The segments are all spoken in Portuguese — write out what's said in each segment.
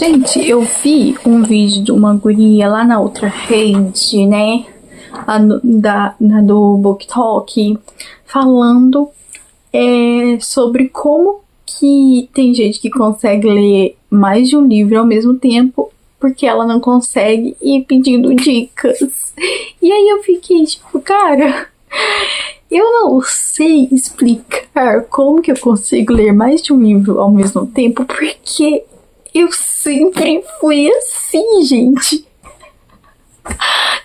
Gente, eu vi um vídeo de uma guria lá na outra rede, né? Na do BookTok, falando sobre como que tem gente que consegue ler mais de um livro ao mesmo tempo, porque ela não consegue ir pedindo dicas. E aí eu fiquei tipo, cara, eu não sei explicar como que eu consigo ler mais de um livro ao mesmo tempo, porque eu sempre fui assim, gente.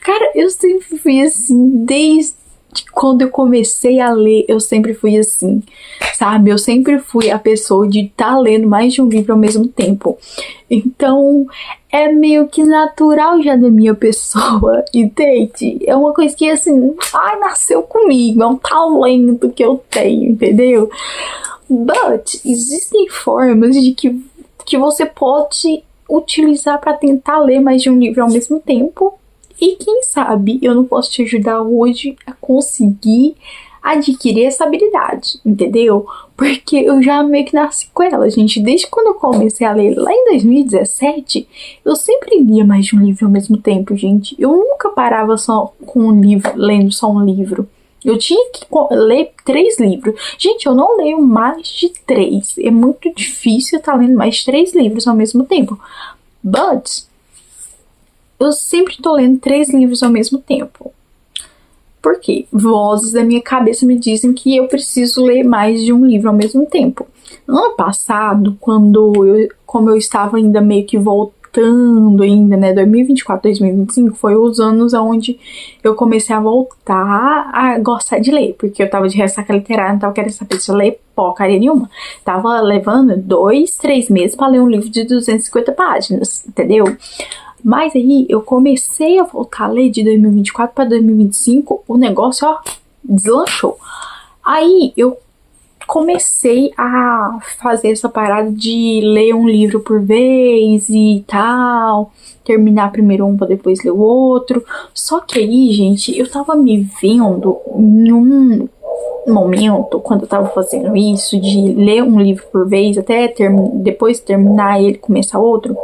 Cara, eu sempre fui assim, desde quando eu comecei a ler, eu sempre fui assim, sabe? Eu sempre fui a pessoa de estar lendo mais de um livro ao mesmo tempo. Então, é meio que natural já da minha pessoa, entende? É uma coisa que, assim, nasceu comigo, é um talento que eu tenho, entendeu? But, existem formas de que você pode utilizar para tentar ler mais de um livro ao mesmo tempo. E quem sabe eu não posso te ajudar hoje a conseguir adquirir essa habilidade, entendeu? Porque eu já meio que nasci com ela, gente. Desde quando eu comecei a ler lá em 2017, eu sempre lia mais de um livro ao mesmo tempo, gente. Eu nunca parava só com um livro, lendo só um livro. Eu tinha que ler 3 livros. Gente, eu não leio mais de 3. É muito difícil estar lendo mais de 3 livros ao mesmo tempo. But eu sempre tô lendo 3 livros ao mesmo tempo. Por quê? Vozes da minha cabeça me dizem que eu preciso ler mais de um livro ao mesmo tempo. No ano passado, como eu estava ainda meio que voltando ainda, né, 2024, 2025, foi os anos onde eu comecei a voltar a gostar de ler, porque eu tava de ressaca literária, não tava querendo saber de ler porcaria nenhuma. Tava levando 2, 3 meses para ler um livro de 250 páginas, entendeu? Mas aí eu comecei a voltar a ler de 2024 para 2025, o negócio, deslanchou. Aí eu comecei a fazer essa parada de ler um livro por vez e tal, terminar primeiro um para depois ler o outro. Só que aí, gente, eu tava me vendo em um momento, quando eu tava fazendo isso, de ler um livro por vez, até depois terminar ele e começar outro,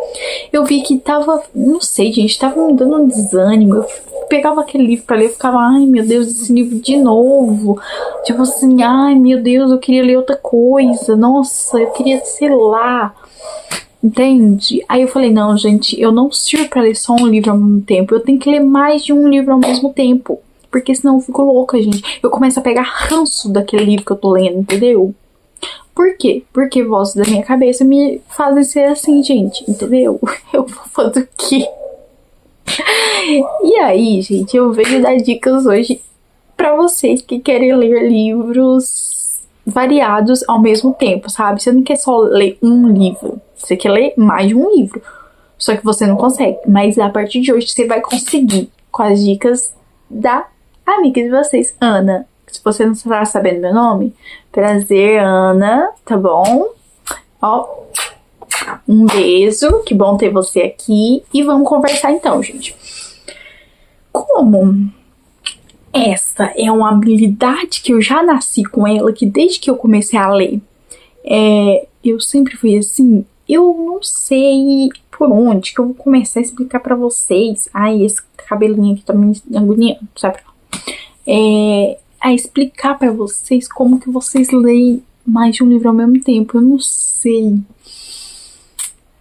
eu vi que tava, não sei, gente, tava me dando um desânimo. Eu pegava aquele livro pra ler e ficava, ai meu Deus, esse livro de novo. Tipo assim, ai meu Deus, eu queria ler outra coisa, nossa, eu queria, sei lá, entende? Aí eu falei, não, gente, eu não sirvo pra ler só um livro ao mesmo tempo, eu tenho que ler mais de um livro ao mesmo tempo. Porque senão eu fico louca, gente. Eu começo a pegar ranço daquele livro que eu tô lendo, entendeu? Por quê? Porque vozes da minha cabeça me fazem ser assim, gente, entendeu? Eu vou fazer o quê? E aí, gente, eu venho dar dicas hoje pra vocês que querem ler livros variados ao mesmo tempo, sabe? Você não quer só ler um livro, você quer ler mais de um livro. Só que você não consegue. Mas a partir de hoje você vai conseguir com as dicas da amiga de vocês, Ana. Se você não está sabendo meu nome, prazer, Ana, tá bom? Ó, um beijo, que bom ter você aqui. E vamos conversar então, gente. Como essa é uma habilidade que eu já nasci com ela, que desde que eu comecei a ler, eu sempre fui assim, eu não sei por onde que eu vou começar a explicar pra vocês. Ai, esse cabelinho aqui tá me agoniando, sabe? A explicar pra vocês como que vocês leem mais de um livro ao mesmo tempo. Eu não sei.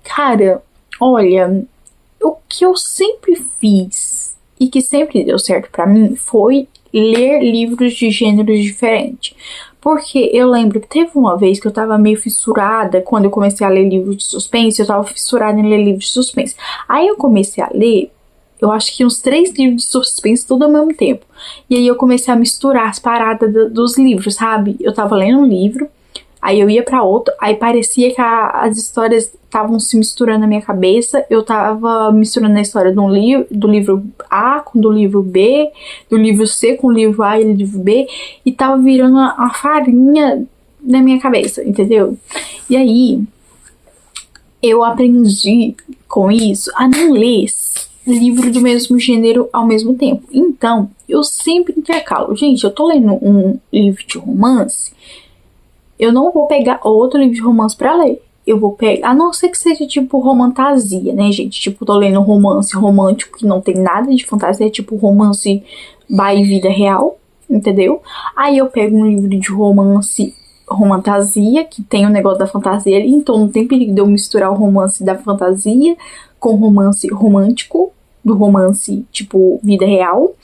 Cara, olha, o que eu sempre fiz e que sempre deu certo pra mim foi ler livros de gêneros diferentes. Porque eu lembro que teve uma vez que eu tava meio fissurada, quando eu comecei a ler livros de suspense, eu tava fissurada em ler livros de suspense. Aí eu comecei a ler, eu acho que uns 3 livros de suspense tudo ao mesmo tempo. E aí eu comecei a misturar as paradas dos livros, sabe? Eu tava lendo um livro, aí eu ia pra outro, aí parecia que as histórias estavam se misturando na minha cabeça. Eu tava misturando a história do livro A com do livro B, do livro C com o livro A e o livro B, e tava virando uma farinha na minha cabeça, entendeu? E aí eu aprendi com isso a não ler livro do mesmo gênero ao mesmo tempo. Então, eu sempre intercalo. Gente, eu tô lendo um livro de romance, eu não vou pegar outro livro de romance pra ler. eu vou pegar, a não ser que seja tipo romantasia, né, gente? Tipo, tô lendo um romance romântico que não tem nada de fantasia, é tipo romance by vida real, entendeu? Aí eu pego um livro de romance romantasia, que tem o negócio da fantasia ali, então não tem perigo de eu misturar o romance da fantasia com romance romântico, do romance tipo vida real.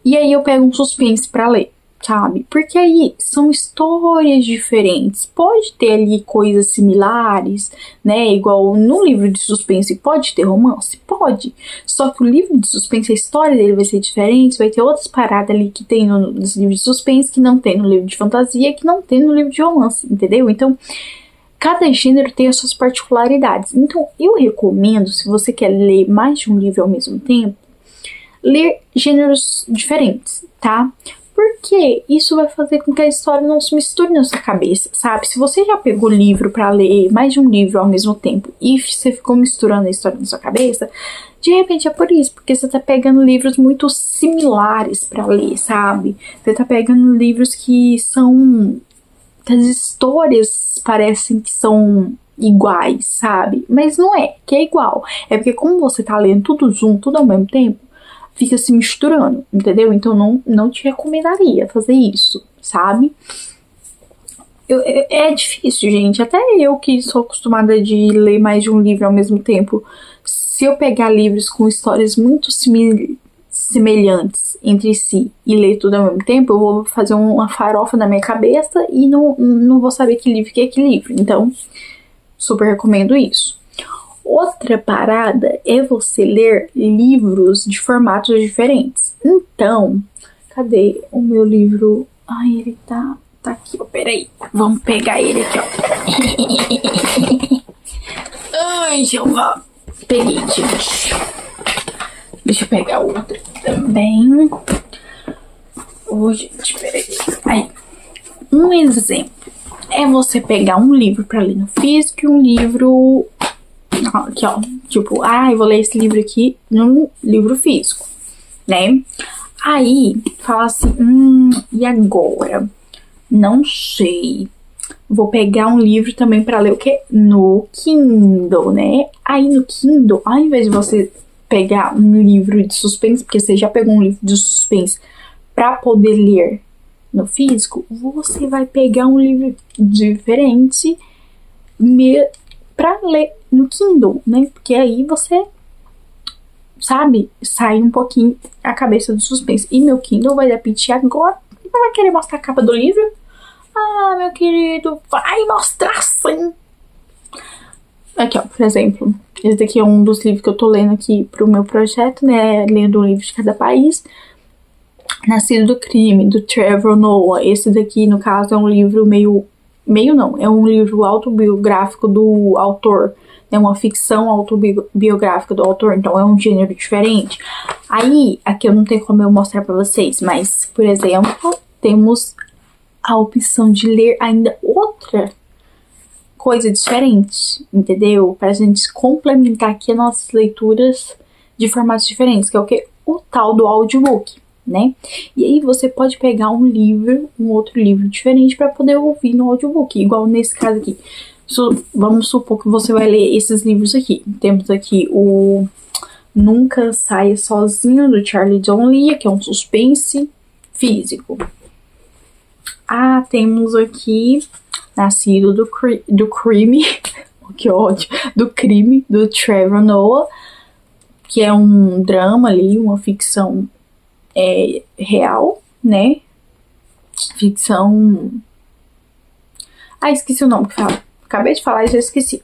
E aí eu pego um suspense pra ler, sabe? Porque aí são histórias diferentes. Pode ter ali coisas similares, né? Igual no livro de suspense pode ter romance? Pode. Só que o livro de suspense, a história dele vai ser diferente, vai ter outras paradas ali que tem nos livros de suspense, que não tem no livro de fantasia, que não tem no livro de romance, entendeu? Então, cada gênero tem as suas particularidades. Então, eu recomendo, se você quer ler mais de um livro ao mesmo tempo, ler gêneros diferentes, tá? Porque isso vai fazer com que a história não se misture na sua cabeça, sabe? Se você já pegou livro pra ler, mais de um livro ao mesmo tempo, e você ficou misturando a história na sua cabeça, de repente é por isso, porque você tá pegando livros muito similares pra ler, sabe? Você tá pegando livros que são... as histórias parecem que são iguais, sabe? Mas não é, que é igual. É porque como você tá lendo tudo junto, tudo ao mesmo tempo, fica se misturando, entendeu? Então não te recomendaria fazer isso, sabe? É difícil, gente. Até eu que sou acostumada de ler mais de um livro ao mesmo tempo, se eu pegar livros com histórias muito semelhantes entre si e ler tudo ao mesmo tempo, eu vou fazer uma farofa na minha cabeça e não vou saber que livro que é que livro. Então, super recomendo isso. Outra parada é você ler livros de formatos diferentes. Então, cadê o meu livro? Ai, ele tá aqui, ó. Peraí. Vamos pegar ele aqui, ó. Ai, Jeová. Peguei, gente. Deixa eu pegar outro também. Ô, gente, peraí. Aí. Um exemplo é você pegar um livro pra ler no físico e um livro... aqui, ó, tipo, eu vou ler esse livro aqui num livro físico, né? Aí, fala assim, e agora? Não sei. Vou pegar um livro também pra ler o quê? No Kindle, né? Aí no Kindle, ao invés de você pegar um livro de suspense, porque você já pegou um livro de suspense pra poder ler no físico, você vai pegar um livro diferente pra ler no Kindle, né? Porque aí você, sabe, sai um pouquinho a cabeça do suspense. E meu Kindle vai dar piti agora. Não vai querer mostrar a capa do livro? Ah, meu querido, vai mostrar sim! Aqui, ó, por exemplo, esse daqui é um dos livros que eu tô lendo aqui pro meu projeto, né? Lendo um livro de cada país. Nascido do Crime, do Trevor Noah. Esse daqui, no caso, é um livro é um livro autobiográfico do autor, é uma ficção autobiográfica do autor, então é um gênero diferente. Aí, aqui eu não tenho como eu mostrar pra vocês, mas, por exemplo, temos a opção de ler ainda outra coisa diferente, entendeu? Pra gente complementar aqui as nossas leituras de formatos diferentes, que é o que? O tal do audiobook, né? E aí você pode pegar um outro livro diferente para poder ouvir no audiobook, igual nesse caso aqui. Vamos supor que você vai ler esses livros aqui. Temos aqui o Nunca Saia Sozinho, do Charlie John Lee, que é um suspense físico. Temos aqui Nascido do Crime, que ódio, do Crime, do Trevor Noah, que é um drama ali, uma ficção real, né? Ficção... esqueci o nome que fala. Acabei de falar e já esqueci.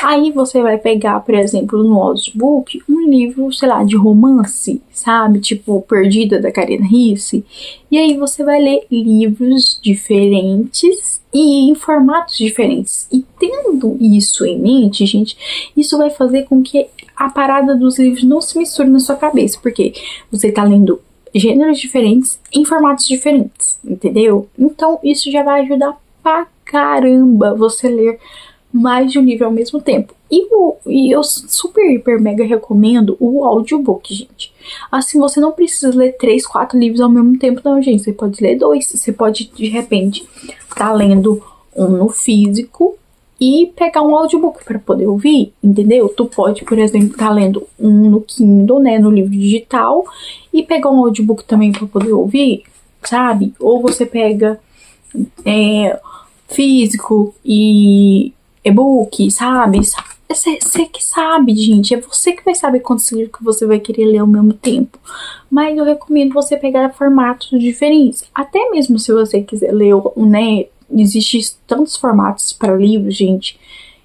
Aí você vai pegar, por exemplo, no audiobook, um livro, sei lá, de romance, sabe? Tipo, Perdida, da Karina Ricci. E aí você vai ler livros diferentes e em formatos diferentes. E tendo isso em mente, gente, isso vai fazer com que a parada dos livros não se misture na sua cabeça. Porque você tá lendo gêneros diferentes em formatos diferentes, entendeu? Então, isso já vai ajudar pra caramba você ler mais de um livro ao mesmo tempo. E eu super, hiper, mega recomendo o audiobook, gente. Assim, você não precisa ler 3, 4 livros ao mesmo tempo, não, gente. Você pode ler 2. Você pode, de repente, estar lendo um no físico e pegar um audiobook para poder ouvir, entendeu? Tu pode, por exemplo, estar lendo um no Kindle, né, no livro digital, e pegar um audiobook também para poder ouvir, sabe? Ou você pega físico e e-book, sabe? Você que sabe, gente. É você que vai saber quantos livros que você vai querer ler ao mesmo tempo. Mas eu recomendo você pegar formatos diferentes. Até mesmo se você quiser ler, né? Existem tantos formatos para livros, gente.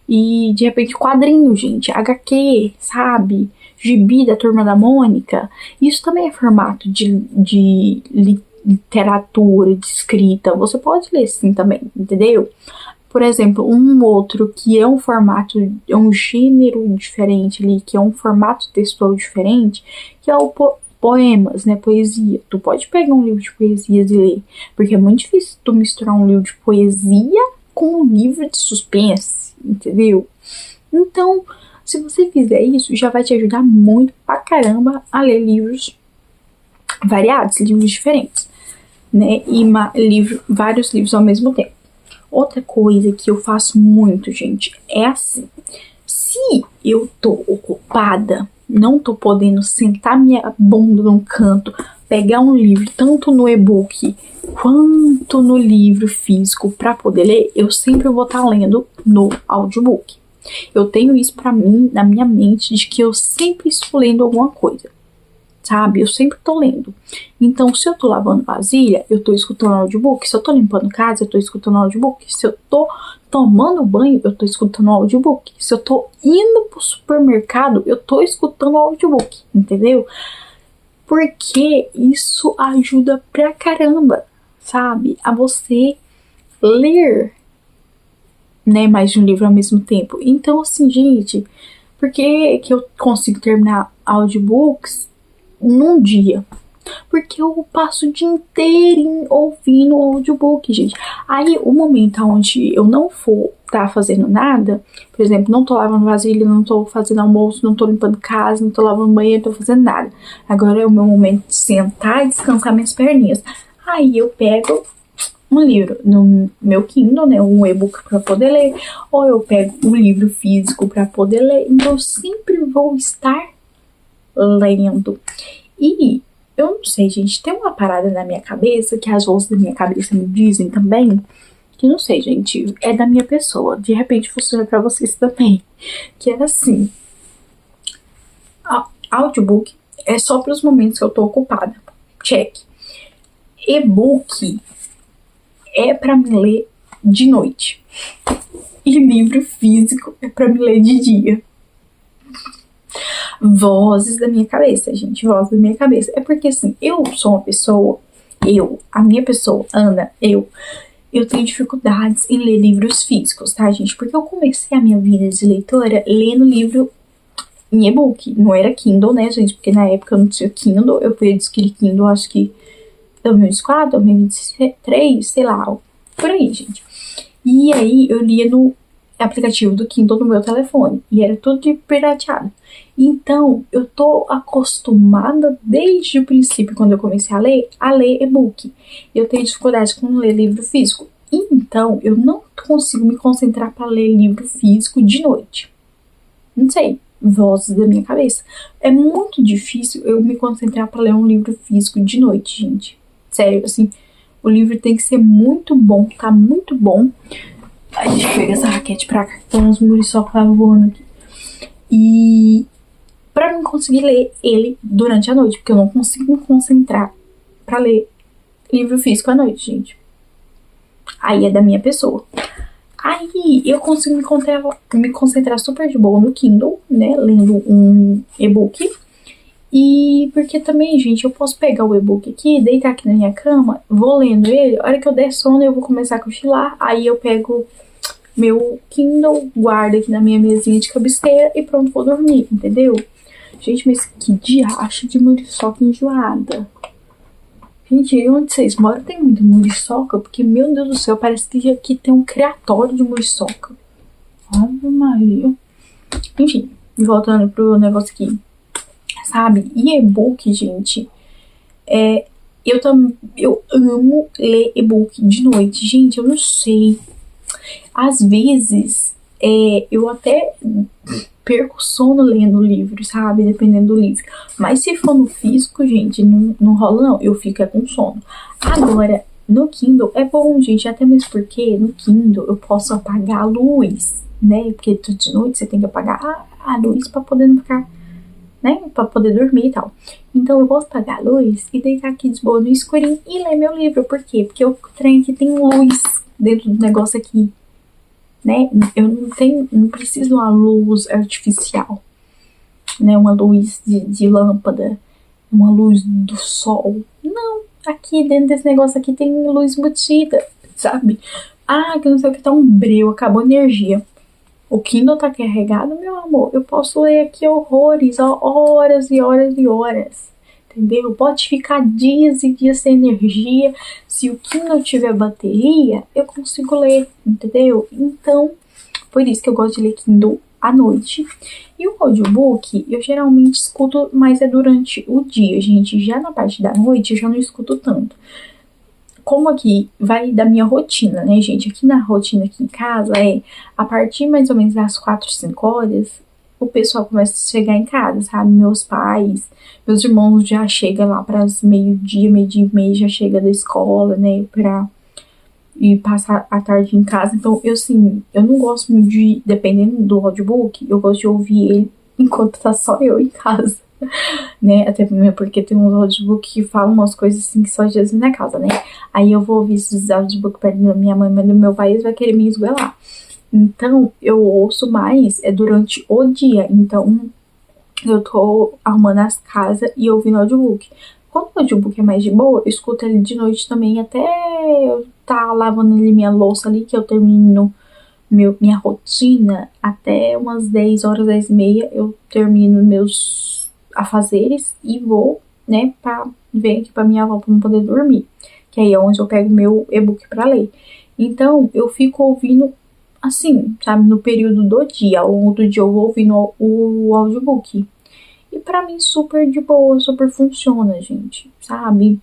E de repente quadrinho, gente. HQ, sabe? Gibi da Turma da Mônica. Isso também é formato de literatura, de escrita. Você pode ler sim também, entendeu? Por exemplo, um outro que é um formato, é um gênero diferente ali, que é um formato textual diferente, que é o poemas, né, poesia. Tu pode pegar um livro de poesias e ler, porque é muito difícil tu misturar um livro de poesia com um livro de suspense, entendeu? Então, se você fizer isso, já vai te ajudar muito pra caramba a ler livros variados, livros diferentes, né, e vários livros ao mesmo tempo. Outra coisa que eu faço muito, gente, é assim. Se eu tô ocupada, não tô podendo sentar minha bunda num canto, pegar um livro, tanto no e-book quanto no livro físico, para poder ler, eu sempre vou estar lendo no audiobook. Eu tenho isso para mim, na minha mente, de que eu sempre estou lendo alguma coisa. Sabe? Eu sempre tô lendo. Então, se eu tô lavando vasilha, eu tô escutando audiobook. Se eu tô limpando casa, eu tô escutando audiobook. Se eu tô tomando banho, eu tô escutando audiobook. Se eu tô indo pro supermercado, eu tô escutando audiobook. Entendeu? Porque isso ajuda pra caramba, sabe? A você ler, né, mais de um livro ao mesmo tempo. Então, assim, gente, por que eu consigo terminar audiobooks num dia? Porque eu passo o dia inteiro ouvindo o audiobook, gente. Aí, o momento onde eu não for tá fazendo nada, por exemplo, não tô lavando vasilha, não tô fazendo almoço, não tô limpando casa, não tô lavando banheiro, não tô fazendo nada. Agora é o meu momento de sentar e descansar minhas perninhas. Aí eu pego um livro no meu Kindle, né, um e-book para poder ler, ou eu pego um livro físico para poder ler. Então eu sempre vou estar lendo. E eu não sei, gente, tem uma parada na minha cabeça, que as vozes da minha cabeça me dizem também, que não sei, gente, é da minha pessoa, de repente funciona pra vocês também, que é assim, audiobook é só pros momentos que eu tô ocupada, check. E-book é pra me ler de noite, e livro físico é pra me ler de dia. Vozes da minha cabeça, gente, vozes da minha cabeça. É porque, assim, eu sou uma pessoa, a minha pessoa, Ana, eu tenho dificuldades em ler livros físicos, tá, gente? Porque eu comecei a minha vida de leitora lendo livro em e-book. Não era Kindle, né, gente? Porque na época eu não tinha Kindle. Eu fui adquirir Kindle, acho que 2004, 2023, sei lá, por aí, gente. E aí eu lia no aplicativo do Kindle no meu telefone. E era tudo de pirateado. Então, eu tô acostumada desde o princípio, quando eu comecei a ler e-book. Eu tenho dificuldade com ler livro físico. Então, eu não consigo me concentrar para ler livro físico de noite. Não sei, vozes da minha cabeça. É muito difícil eu me concentrar para ler um livro físico de noite, gente. Sério, assim, o livro tem que ser muito bom, tá muito bom. Ai, deixa eu pegar essa raquete pra cá, que tem uns muriçocos voando aqui. E pra mim conseguir ler ele durante a noite, porque eu não consigo me concentrar pra ler livro físico à noite, gente. Aí é da minha pessoa. Aí eu consigo me concentrar super de boa no Kindle, né, lendo um e-book. E porque também, gente, eu posso pegar o e-book aqui, deitar aqui na minha cama, vou lendo ele, a hora que eu der sono eu vou começar a cochilar, aí eu pego meu Kindle, guardo aqui na minha mesinha de cabeceira e pronto, vou dormir, entendeu? Gente, mas que diacho de muriçoca enjoada. Gente, onde vocês moram tem muita muriçoca? Porque, meu Deus do céu, parece que aqui tem um criatório de muriçoca. Ave Maria. Enfim, voltando pro negócio aqui. Sabe? E e-book, gente, eu amo ler e-book de noite. Gente, eu não sei. Às vezes eu até perco sono lendo o livro, sabe? Dependendo do livro. Mas se for no físico, gente, não rola não. Eu fico com sono. Agora, no Kindle é bom, gente, até mesmo porque no Kindle eu posso apagar a luz, né? Porque de noite você tem que apagar a luz pra poder não ficar, né? Pra poder dormir e tal. Então eu posso apagar a luz e deitar aqui de boa no escurinho e ler meu livro. Por quê? Porque o trem aqui tem luz dentro do negócio aqui, né? Eu não preciso de uma luz artificial, né? Uma luz de lâmpada, uma luz do sol. Não, aqui dentro desse negócio aqui tem luz embutida, sabe? Ah, que não sei o que, tá um breu, acabou a energia. O Kindle tá carregado, meu amor. Eu posso ler aqui horrores, horas e horas e horas. Entendeu? Pode ficar dias e dias sem energia. Se o Kindle tiver bateria, eu consigo ler, entendeu? Então, por isso que eu gosto de ler Kindle à noite. E o audiobook, eu geralmente escuto, mas é durante o dia, gente. Já na parte da noite, eu já não escuto tanto. Como aqui vai da minha rotina, né, gente? Aqui na rotina aqui em casa a partir mais ou menos das 4, 5 horas, o pessoal começa a chegar em casa, sabe? Meus pais, meus irmãos já chegam lá para as meio-dia e meia, já chega da escola, né, pra ir passar a tarde em casa. Então, eu não gosto muito de, dependendo do audiobook, eu gosto de ouvir ele enquanto tá só eu em casa. Né, até porque tem uns audiobooks que falam umas coisas assim que só Jesus na casa, né? Aí eu vou ouvir esses audiobooks perto da minha mãe, mas do meu pai vai querer me esgoelar. Então eu ouço mais durante o dia. Então eu tô arrumando as casas e ouvindo audiobook. Quando o audiobook é mais de boa, eu escuto ele de noite também, até eu tá lavando ali minha louça ali, que eu termino minha rotina até umas 10 horas, 10 e meia, eu termino meus afazeres e vou, né, pra ver aqui pra minha avó pra não poder dormir. Que aí é onde eu pego meu e-book pra ler. Então, eu fico ouvindo assim, sabe, no período do dia. Ao longo do dia eu vou ouvindo o audiobook. E pra mim super de boa, super funciona, gente, sabe?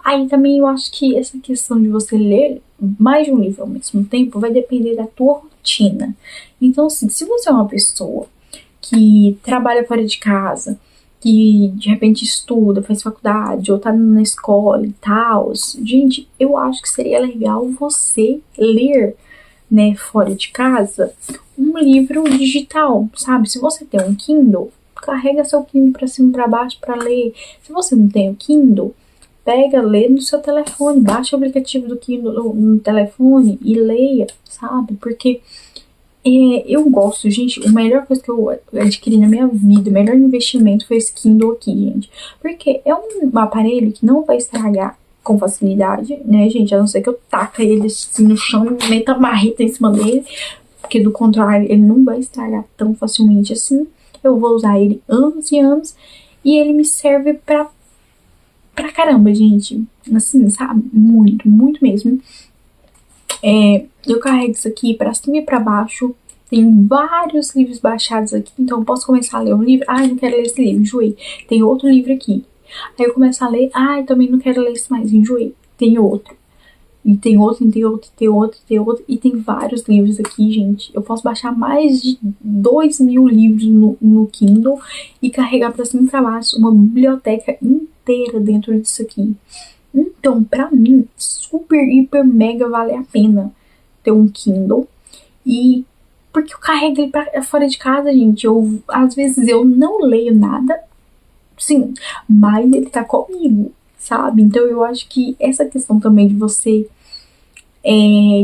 Aí também eu acho que essa questão de você ler mais de um livro ao mesmo tempo vai depender da tua rotina. Então, assim, se você é uma pessoa que trabalha fora de casa, que de repente estuda, faz faculdade, ou tá na escola e tal, gente, eu acho que seria legal você ler, né, fora de casa, um livro digital, sabe? Se você tem um Kindle, carrega seu Kindle pra cima e pra baixo pra ler. Se você não tem o Kindle, pega, lê no seu telefone, baixa o aplicativo do Kindle no telefone e leia, sabe? Porque eu gosto, gente, a melhor coisa que eu adquiri na minha vida, o melhor investimento foi esse Kindle aqui, gente. Porque é um aparelho que não vai estragar com facilidade, né, gente? A não ser que eu taca ele assim no chão e meta a marreta em cima dele. Porque do contrário, ele não vai estragar tão facilmente assim. Eu vou usar ele anos e anos. E ele me serve pra caramba, gente. Assim, sabe? Muito, muito mesmo. Eu carrego isso aqui pra cima e pra baixo. Tem vários livros baixados aqui, então eu posso começar a ler um livro. Ai, não quero ler esse livro, enjoei. Tem outro livro aqui. Aí eu começo a ler. Ai, também não quero ler esse mais, enjoei. Tem outro. E tem outro, e tem outro, e tem outro, e tem outro. E tem vários livros aqui, gente. Eu posso baixar mais de 2.000 livros no Kindle e carregar pra cima e pra baixo uma biblioteca inteira dentro disso aqui. Então, pra mim, super, hiper, mega vale a pena ter um Kindle. E porque eu carrego ele pra fora de casa, gente. Às vezes eu não leio nada, sim, mas ele tá comigo, sabe? Então eu acho que essa questão também de você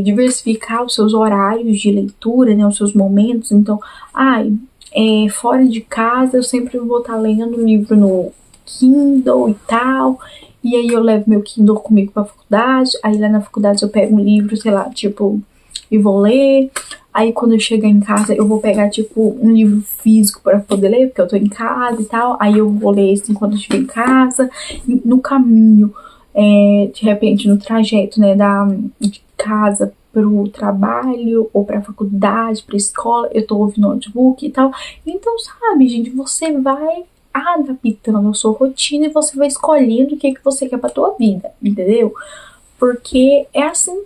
diversificar os seus horários de leitura, né? Os seus momentos. Então, fora de casa eu sempre vou estar lendo um livro no Kindle e tal. E aí eu levo meu Kindle comigo pra faculdade. Aí lá na faculdade eu pego um livro, sei lá, tipo, e vou ler. Aí quando eu chegar em casa eu vou pegar, tipo, um livro físico pra poder ler, porque eu tô em casa e tal. Aí eu vou ler esse enquanto eu estiver em casa. E no caminho, de repente no trajeto, né, de casa pro trabalho, ou pra faculdade, pra escola, eu tô ouvindo audiobook e tal. Então, sabe, gente, você vai adaptando a sua rotina e você vai escolhendo o que você quer pra tua vida, entendeu? Porque é assim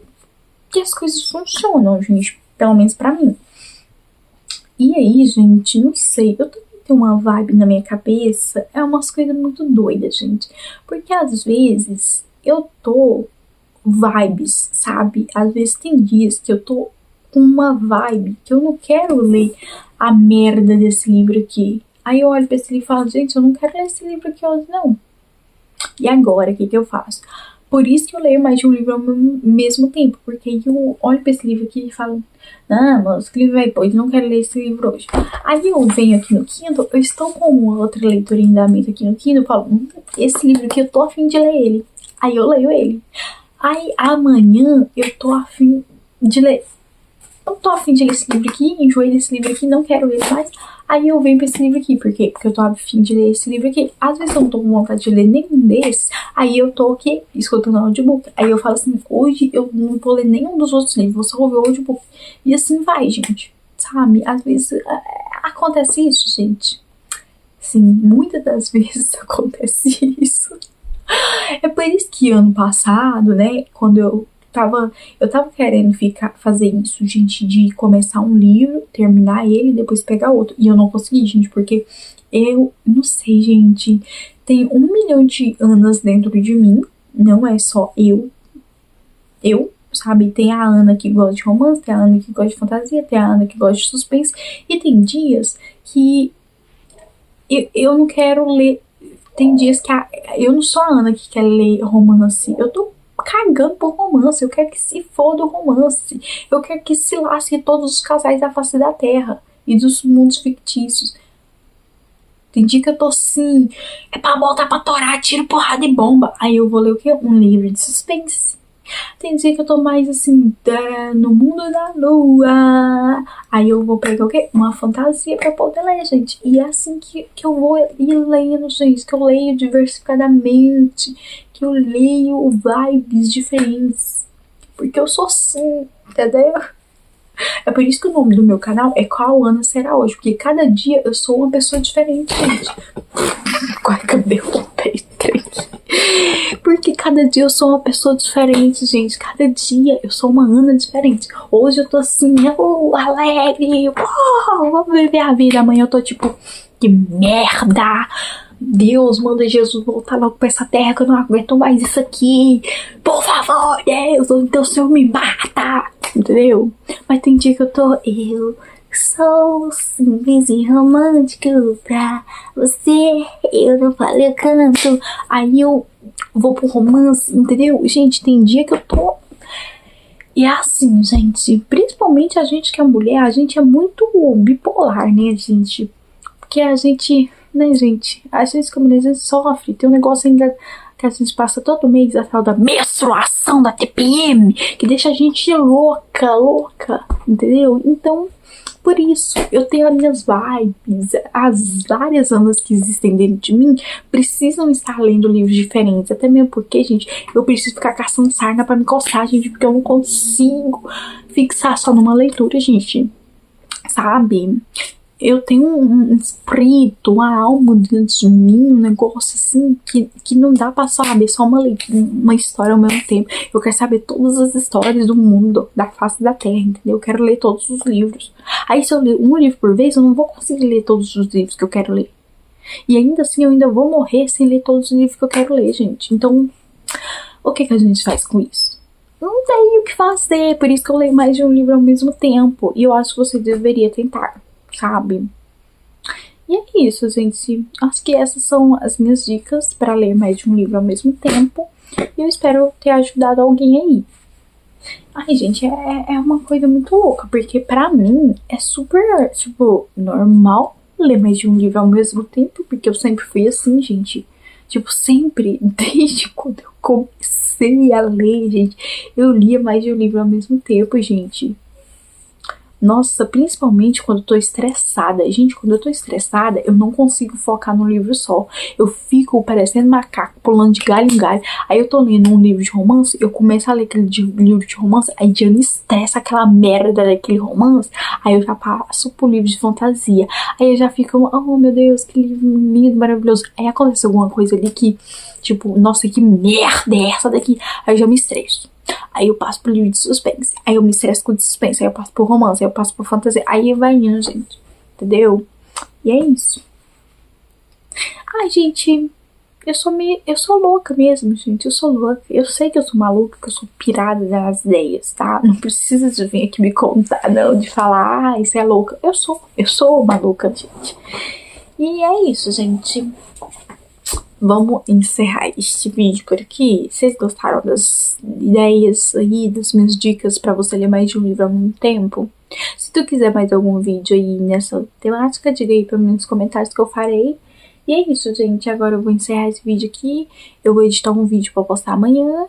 que as coisas funcionam, gente, pelo menos pra mim. E aí, gente, não sei, eu também tenho uma vibe na minha cabeça, é umas coisas muito doidas, gente. Porque às vezes eu tô vibes, sabe? Às vezes tem dias que eu tô com uma vibe que eu não quero ler a merda desse livro aqui. Aí eu olho pra esse livro e falo, gente, eu não quero ler esse livro aqui hoje, não. E agora, o que que eu faço? Por isso que eu leio mais de um livro ao mesmo tempo, porque eu olho pra esse livro aqui e falo, não, moço, que livro é bom, eu não quero ler esse livro hoje. Aí eu venho aqui no Kindle, eu estou com uma outra leitura em andamento aqui no Kindle, eu falo, esse livro aqui eu tô afim de ler ele. Aí eu leio ele. Aí amanhã eu tô afim de ler. Eu tô afim de ler esse livro aqui, enjoei desse livro aqui, não quero ler mais. Aí eu venho pra esse livro aqui. Por quê? Porque eu tô afim de ler esse livro aqui. Às vezes eu não tô com vontade de ler nenhum desses. Aí eu tô aqui, escutando audiobook. Aí eu falo assim, hoje eu não vou ler nenhum dos outros livros, vou só ouvir o audiobook. E assim vai, gente. Sabe? Às vezes acontece isso, gente. Sim, muitas das vezes acontece isso. É por isso que ano passado, né, quando eu tava querendo fazer isso, gente, de começar um livro, terminar ele e depois pegar outro. E eu não consegui, gente, porque eu não sei, gente. Tem 1 milhão de Anas dentro de mim. Não é só eu, sabe? Tem a Ana que gosta de romance, tem a Ana que gosta de fantasia, tem a Ana que gosta de suspense. E tem dias que eu não quero ler. Tem dias que eu não sou a Ana que quer ler romance. Eu tô cagando por romance. Eu quero que se foda o romance. Eu quero que se lasque todos os casais da face da terra e dos mundos fictícios. Tem dia que eu tô assim, é pra botar pra torar, tiro, porrada e bomba. Aí eu vou ler o quê? Um livro de suspense. Tem dia que eu tô mais assim, no mundo da lua. Aí eu vou pegar o quê? Uma fantasia pra poder ler, gente. E é assim que eu vou ir lendo, gente. Que eu leio diversificadamente. Que eu leio vibes diferentes. Porque eu sou assim, entendeu? É por isso que o nome do meu canal é Qual Ana Será Hoje. Porque cada dia eu sou uma pessoa diferente, gente. Quase que eu derrubei aqui. Porque cada dia eu sou uma pessoa diferente, gente. Cada dia eu sou uma Ana diferente. Hoje eu tô assim, alegre, vou viver a vida. Amanhã eu tô tipo, que merda. Deus, manda Jesus voltar logo pra essa terra que eu não aguento mais isso aqui. Por favor, Deus, então o Senhor me mata. Entendeu? Mas tem dia que eu sou simples e romântico pra você. Eu não falo, eu canto. Aí eu vou pro romance, entendeu? Gente, tem dia que eu tô... E é assim, gente. Principalmente a gente que é mulher, a gente é muito bipolar, né, gente? Porque a gente... Né, gente? A gente que a mulher, a gente sofre. Tem um negócio ainda... que a gente passa todo mês, a tal da menstruação, da TPM, que deixa a gente louca, entendeu? Então, por isso, eu tenho as minhas vibes, as várias Anas que existem dentro de mim precisam estar lendo livros diferentes, até mesmo porque, gente, eu preciso ficar caçando sarna pra me coçar, gente, porque eu não consigo fixar só numa leitura, gente, sabe? Eu tenho um espírito, uma alma dentro de mim, um negócio assim que não dá pra saber só uma história ao mesmo tempo. Eu quero saber todas as histórias do mundo, da face da terra, entendeu? Eu quero ler todos os livros. Aí se eu ler um livro por vez, eu não vou conseguir ler todos os livros que eu quero ler. E ainda assim eu ainda vou morrer sem ler todos os livros que eu quero ler, gente. Então, o que a gente faz com isso? Não tem o que fazer, por isso que eu leio mais de um livro ao mesmo tempo. E eu acho que você deveria tentar, sabe? E é isso, gente. Acho que essas são as minhas dicas para ler mais de um livro ao mesmo tempo. E eu espero ter ajudado alguém aí. Ai, gente, é uma coisa muito louca, porque pra mim é super, tipo, normal ler mais de um livro ao mesmo tempo, porque eu sempre fui assim, gente. Tipo, sempre, desde quando eu comecei a ler, gente, eu lia mais de um livro ao mesmo tempo, gente. Nossa, principalmente quando eu tô estressada. Gente, quando eu tô estressada, eu não consigo focar num livro só. Eu fico parecendo macaco, pulando de galho em galho. Aí eu tô lendo um livro de romance, eu começo a ler aquele livro de romance, aí já me estressa aquela merda daquele romance. Aí eu já passo pro livro de fantasia. Aí eu já fico, oh meu Deus, que livro lindo, maravilhoso. Aí acontece alguma coisa ali que, tipo, nossa, que merda é essa daqui? Aí eu já me estresso. Aí eu passo pro livro de suspense. Aí eu me estresso com o de suspense. Aí eu passo pro romance. Aí eu passo pro fantasia. Aí vai indo, gente. entendeu? E é isso. Ai, gente, eu sou louca mesmo, gente. Eu sou louca. Eu sei que eu sou maluca, que eu sou pirada das ideias, tá? Não precisa de vir aqui me contar, não, de falar, ah, isso é louca. Eu sou maluca, gente. E é isso, gente. Vamos encerrar este vídeo por aqui. Vocês gostaram das ideias aí, das minhas dicas pra você ler mais de um livro ao mesmo tempo? Se tu quiser mais algum vídeo aí nessa temática, diga aí pra mim nos comentários que eu farei. E é isso, gente. Agora eu vou encerrar esse vídeo aqui. Eu vou editar um vídeo pra postar amanhã.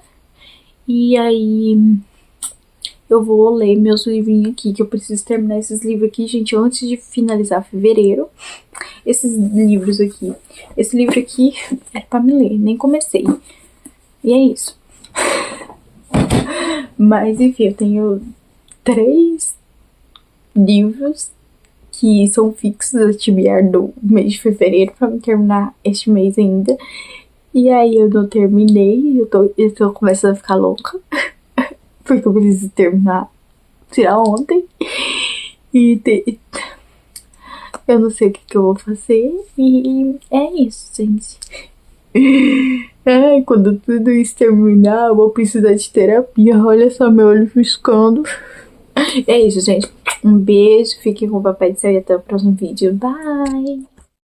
E aí eu vou ler meus livrinhos aqui, que eu preciso terminar esses livros aqui, gente, antes de finalizar fevereiro. Esses livros aqui. Esse livro aqui era pra me ler, nem comecei. E é isso. Mas enfim, eu tenho 3 livros que são fixos a tibiar do mês de fevereiro pra me terminar este mês ainda. E aí eu não terminei, eu tô começando a ficar louca. Porque eu preciso tirar ontem. Eu não sei o que eu vou fazer. E é isso, gente. Ai, quando tudo isso terminar, eu vou precisar de terapia. Olha só meu olho piscando. É isso, gente. Um beijo, fiquem com o Papai do Céu e até o próximo vídeo. Bye!